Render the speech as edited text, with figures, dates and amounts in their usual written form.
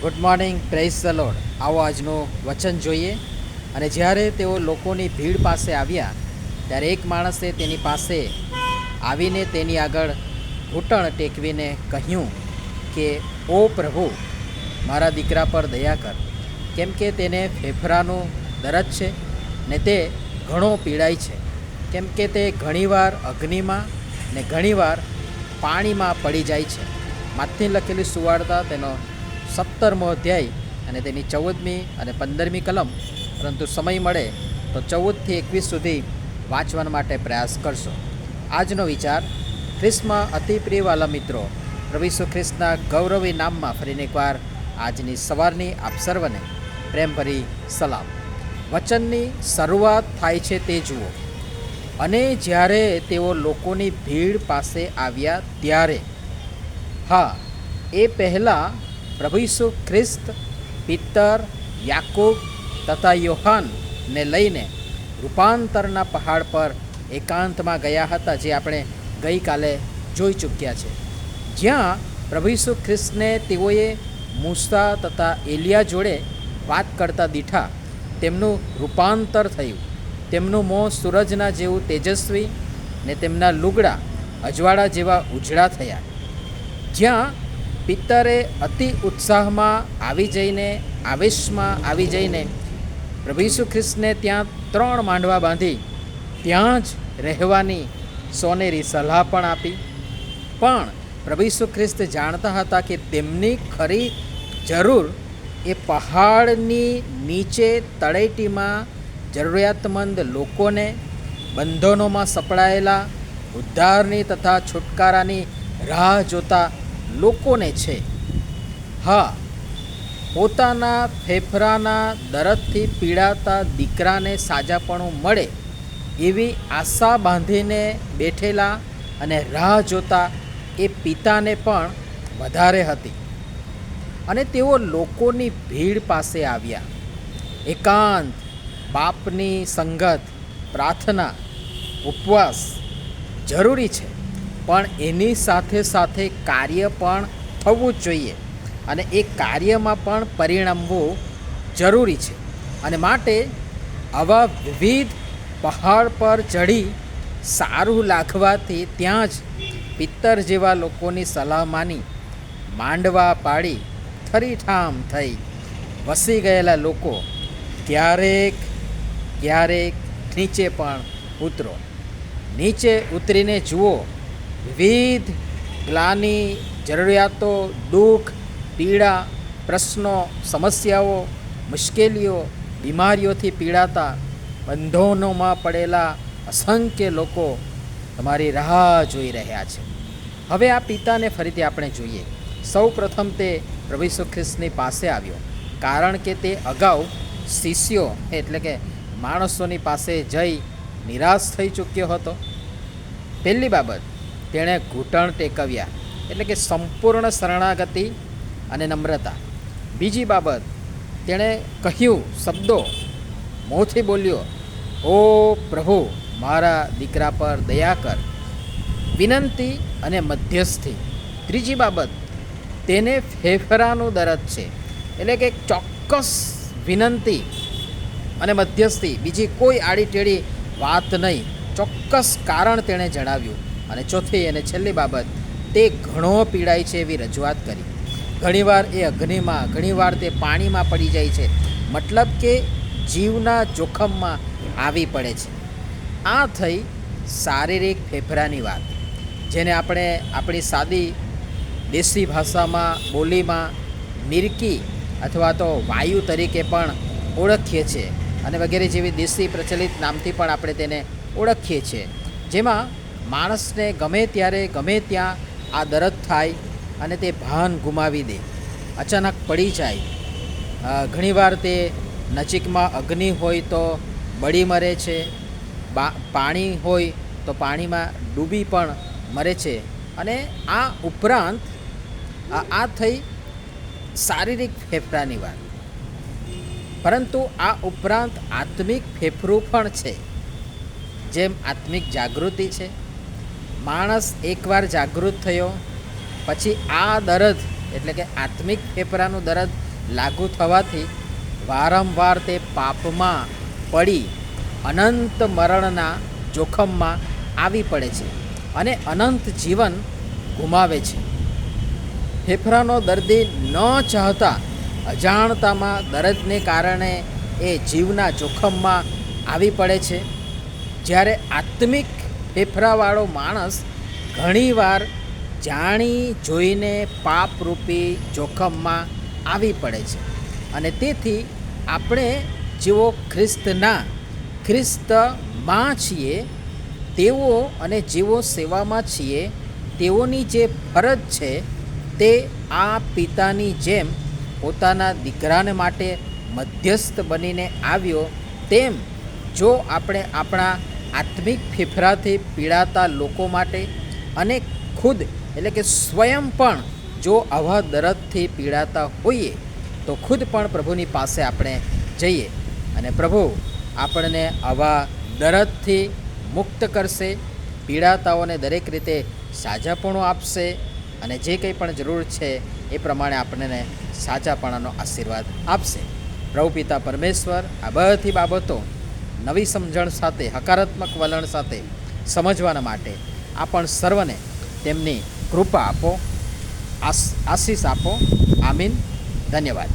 Good morning, praise the lord. આવો આજનું વચન જોઈએ. અને જ્યારે તેઓ લોકોની ભીડ પાસે આવ્યા ત્યારે એક માણસે તેની પાસે આવીને તેની આગળ ઘૂંટણ ટેકવીને કહ્યું કે, ઓ પ્રભુ, મારા દીકરા પર દયા કર, કેમ કે તેને ફેફરાનું દરદ છે ને તે ઘણો પીડાય છે, કેમ કે તે ઘણીવાર અગ્નિમાં ને ઘણીવાર પાણીમાં પડી જાય છે. માથની લખેલી સુવાર્તા તેનો 17મો અધ્યાય અને તેની 14મી અને 15મી કલમ. પરંતુ સમય મળે તો 14થી 21 સુધી વાંચવા માટે પ્રયાસ કરશો. આજનો વિચાર: ખ્રિસ્તમાં અતિ પ્રિયવાલા મિત્રો, પ્રભુ ઈસુ ખ્રિસ્તના ગૌરવી નામમાં ફરીને એકવાર આજની સવારની આપ સર્વને પ્રેમભરી સલામ. વચનની શરૂઆત થાય છે તે જુઓ. અને જ્યારે તેઓ લોકોની ભીડ પાસે આવ્યા ત્યારે, હા, એ પહેલાં પ્રભુ ઈસુ ખ્રિસ્ત પિત્તર, યાકૂબ તથા યોહાનને લઈને રૂપાંતરના પહાડ પર એકાંતમાં ગયા હતા, જે આપણે ગઈકાલે જોઈ ચૂક્યા છે. જ્યાં પ્રભુ ઈસુ ખ્રિસ્તને તેઓએ મૂસા તથા એલિયા જોડે વાત કરતા દીઠા. તેમનું રૂપાંતર થયું. તેમનું મોં સૂરજના જેવું તેજસ્વી ને તેમના લુગડા અજવાળા જેવા ઉજળા થયા. જ્યાં પિત્તરે અતિ ઉત્સાહમાં આવેશમાં આવી જઈને પ્રભુ ઈસુ ખ્રિસ્તને ત્યાં 3 માંડવા બાંધી ત્યાં જ રહેવાની સોનેરી સલાહ પણ આપી. પણ પ્રભુ ઈસુ ખ્રિસ્ત જાણતા હતા કે તેમની ખરી જરૂર એ પહાડની નીચે તળેટીમાં જરૂરિયાતમંદ લોકોને, બંધનોમાં સપડાયેલા, ઉદ્ધારની તથા છુટકારાની રાહ જોતા લોકોને છે. હા, પોતાના ફેફરાના દરદથી પીડાતા દીકરાને સાજાપણું મળે એવી આશા બાંધીને બેઠેલા અને રાહ જોતા એ પિતાને પણ વધારે હતી. અને તેઓ લોકોની ભીડ પાસે આવ્યા. એકાંત, બાપની સંગત, પ્રાર્થના, ઉપવાસ જરૂરી છે, પણ એની સાથે સાથે કાર્ય પણ થવું જ જોઈએ અને એ કાર્યમાં પણ પરિણમવું જરૂરી છે. અને માટે આવા વિવિધ પહાડ પર ચઢી સારું લાગવાથી ત્યાં જ પિત્તર જેવા લોકોની સલાહ માની માંડવા પાડી ઠરીઠામ થઈ વસી ગયેલા લોકો ક્યારેક નીચે પણ ઉતરો. નીચે ઉતરીને જુઓ, વિવિધ ગ્લાની, જરૂરિયાતો, દુઃખ, પીડા, પ્રશ્નો, સમસ્યાઓ, મુશ્કેલીઓ, બીમારીઓથી પીડાતા, બંધનોમાં પડેલા અસંખ્ય લોકો તમારી રાહ જોઈ રહ્યા છે. હવે આ પિતાને ફરીથી આપણે જોઈએ. સૌ પ્રથમ તે પ્રભુ ઈસુ ખ્રિસ્તની પાસે આવ્યો, કારણ કે તે અગાઉ શિષ્યો એટલે કે માણસોની પાસે જઈ નિરાશ થઈ ચૂક્યો હતો. પહેલી બાબત, તેણે ઘૂંટણ ટેકવ્યા એટલે કે સંપૂર્ણ શરણાગતિ અને નમ્રતા. બીજી બાબત, તેણે કહ્યું, શબ્દો મોંથી બોલ્યો, ઓ પ્રભુ, મારા દીકરા પર દયા કર, વિનંતી અને મધ્યસ્થી. ત્રીજી બાબત, તેને ફેફરાનું દરદ છે એટલે કે ચોક્કસ વિનંતી અને મધ્યસ્થી, બીજી કોઈ આડીટેડી વાત નહીં, ચોક્કસ કારણ તેણે જણાવ્યું. અને ચોથી અને છેલ્લી બાબત, તે ઘણો પીડાય છે એવી રજૂઆત કરી. ઘણીવાર એ અગ્નિમાં, ઘણીવાર તે પાણીમાં પડી જાય છે, મતલબ કે જીવના જોખમમાં આવી પડે છે. આ થઈ શારીરિક ફેફરાની વાત, જેને આપણે આપણી સાદી દેશી ભાષામાં, બોલીમાં મિરકી અથવા તો વાયુ તરીકે પણ ઓળખીએ છીએ અને વગેરે જેવી દેશી પ્રચલિત નામથી પણ આપણે તેને ઓળખીએ છીએ. જેમાં માણસને ગમે ત્યારે ગમે ત્યાં આ દરદ થાય અને તે ભાન ગુમાવી દે, અચાનક પડી જાય. ઘણીવાર તે નજીકમાં અગ્નિ હોય તો બળી મરે છે, પાણી હોય તો પાણીમાં ડૂબી પણ મરે છે. અને આ ઉપરાંત આ થઈ શારીરિક ફેફરાની વાત. પરંતુ આ ઉપરાંત આત્મિક ફેફરું પણ છે. જેમ આત્મિક જાગૃતિ છે, માણસ એકવાર જાગૃત થયો પછી આ દરદ એટલે કે આત્મિક ફેફરાનું દરદ લાગુ થવાથી વારંવાર તે પાપમાં પડી અનંત મરણના જોખમમાં આવી પડે છે અને અનંત જીવન ગુમાવે છે. ફેફડાનો દર્દી ન ચાહતા અજાણતામાં દર્દને કારણે એ જીવના જોખમમાં આવી પડે છે, જ્યારે આત્મિક ફેફડાવાળો માણસ ઘણીવાર જાણી જોઈને પાપરૂપી જોખમમાં આવી પડે છે. અને તેથી આપણે જેઓ ખ્રિસ્તમાં છીએ તેઓ અને જેઓ સેવામાં છીએ તેઓની જે ફરજ છે તે આ પિતાની જેમ પોતાના દીકરાને માટે મધ્યસ્થ બનીને આવ્યો, તેમ જો આપણે આપણા આત્મિક ફેફડાથી પીડાતા લોકો માટે અને ખુદ એટલે કે સ્વયં પણ જો આવા દર્દથી પીડાતા હોઈએ તો ખુદ પણ પ્રભુની પાસે આપણે જઈએ અને પ્રભુ આપણને આવા દર્દથી મુક્ત કરશે, પીડાતાઓને દરેક રીતે સાજાપણું આપશે અને જે કંઈ પણ જરૂર છે એ પ્રમાણે આપણને સાજાપણાનો આશીર્વાદ આપશે. પ્રભુ પિતા પરમેશ્વર આ બધી બાબતો નવી સમજણ સાથે, હકારાત્મક વલણ સાથે સમજવાના માટે આપણ સર્વને તેમની કૃપા આપો, આશીષ આપો. આમીન. ધન્યવાદ.